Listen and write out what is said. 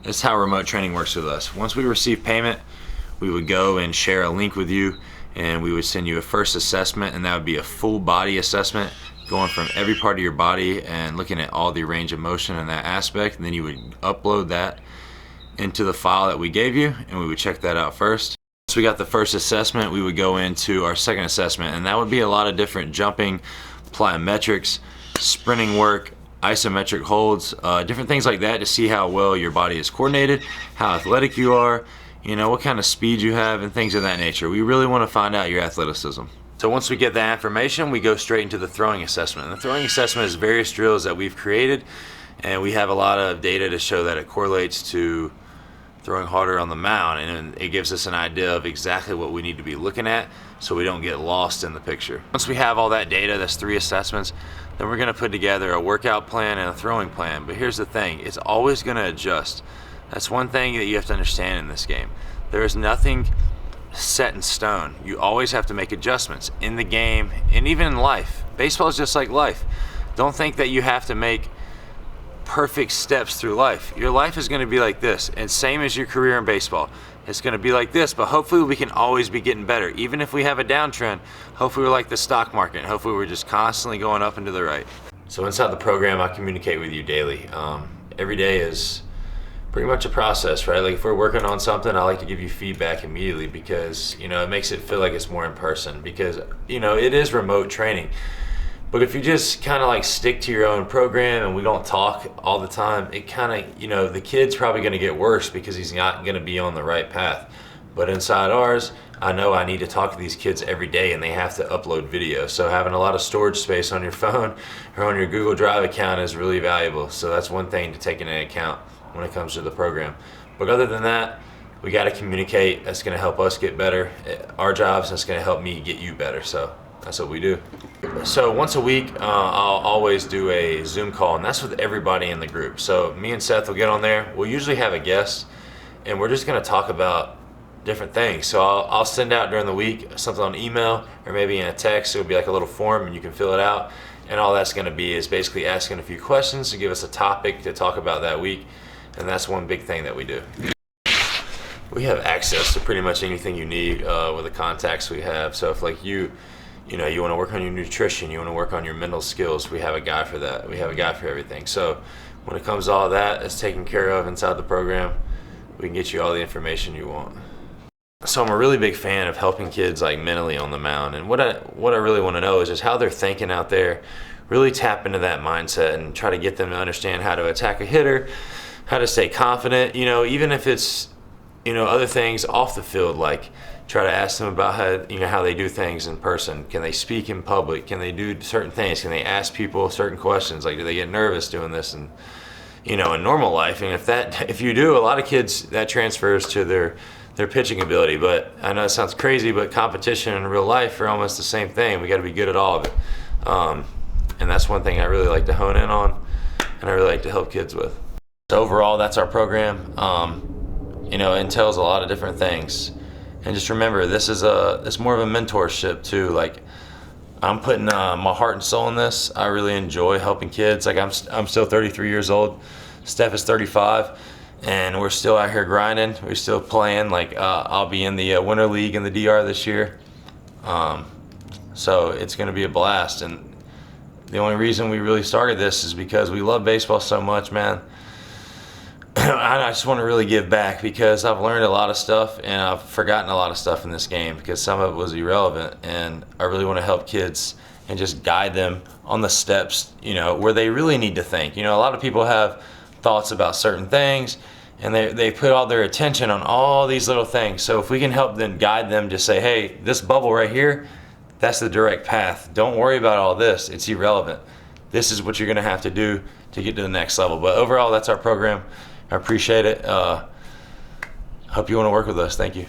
This is how remote training works with us. Once we receive payment, we would go and share a link with you, and we would send you a first assessment, and that would be a full body assessment going from every part of your body and looking at all the range of motion in that aspect. And then you would upload that into the file that we gave you, and we would check that out first. Once we got the first assessment, we would go into our second assessment, and that would be a lot of different jumping, plyometrics, sprinting work, isometric holds, different things like that to see how well your body is coordinated, how athletic you are, you know, what kind of speed you have, and things of that nature. We really want to find out your athleticism. So once we get that information, we go straight into the throwing assessment. And the throwing assessment is various drills that we've created, and we have a lot of data to show that it correlates to throwing harder on the mound, and it gives us an idea of exactly what we need to be looking at so we don't get lost in the picture. Once we have all that data, that's 3 assessments, then we're gonna put together a workout plan and a throwing plan. But here's the thing, it's always gonna adjust. That's one thing that you have to understand in this game. There is nothing set in stone. You always have to make adjustments in the game and even in life. Baseball is just like life. Don't think that you have to make perfect steps through life. Your life is going to be like this, and same as your career in baseball. It's going to be like this, but hopefully we can always be getting better. Even if we have a downtrend, hopefully we're like the stock market. Hopefully we're just constantly going up and to the right. So inside the program, I communicate with you daily. Every day is pretty much a process, right? Like if we're working on something, I like to give you feedback immediately because, you know, it makes it feel like it's more in person because, you know, it is remote training. But if you just kind of like stick to your own program and we don't talk all the time, it kind of, you know, the kid's probably going to get worse because he's not going to be on the right path. But inside ours, I know I need to talk to these kids every day and they have to upload video. So having a lot of storage space on your phone or on your Google Drive account is really valuable. So that's one thing to take into account when it comes to the program. But other than that, we got to communicate. That's going to help us get better. Our jobs, that's going to help me get you better. So that's what we do. So once a week, I'll always do a Zoom call, and that's with everybody in the group. So me and Seth will get on there. We'll usually have a guest, and we're just going to talk about different things. So I'll send out during the week something on email or maybe in a text. It'll be like a little form, and you can fill it out. And all that's going to be is basically asking a few questions to give us a topic to talk about that week. And that's one big thing that we do. We have access to pretty much anything you need with the contacts we have. So if like you want to work on your nutrition, you want to work on your mental skills, we have a guy for that. We have a guy for everything. So when it comes to all that, it's taken care of inside the program. We can get you all the information you want. So I'm a really big fan of helping kids like mentally on the mound. And what I really want to know is just how they're thinking out there, really tap into that mindset and try to get them to understand how to attack a hitter, how to stay confident, you know, even if it's, you know, other things off the field, like try to ask them about how they do things in person. Can they speak in public? Can they do certain things? Can they ask people certain questions? Like, do they get nervous doing this? And, you know, in normal life, and if you do, a lot of kids, that transfers to their pitching ability. But I know it sounds crazy, but competition and real life are almost the same thing. We got to be good at all of it. And that's one thing I really like to hone in on, and I really like to help kids with. So overall, that's our program. You know, it entails a lot of different things. And just remember, it's more of a mentorship too. Like, I'm putting my heart and soul in this. I really enjoy helping kids. Like, I'm still 33 years old. Steph is 35, and we're still out here grinding. We're still playing. Like, I'll be in the Winter League in the DR this year. So it's going to be a blast. And the only reason we really started this is because we love baseball so much, man. I just want to really give back because I've learned a lot of stuff and I've forgotten a lot of stuff in this game because some of it was irrelevant, and I really want to help kids and just guide them on the steps, you know, where they really need to think. You know, a lot of people have thoughts about certain things and they put all their attention on all these little things. So if we can help them, guide them to say, hey, this bubble right here, that's the direct path. Don't worry about all this. It's irrelevant. This is what you're going to have to do to get to the next level. But overall, that's our program. I appreciate it. Hope you want to work with us. Thank you.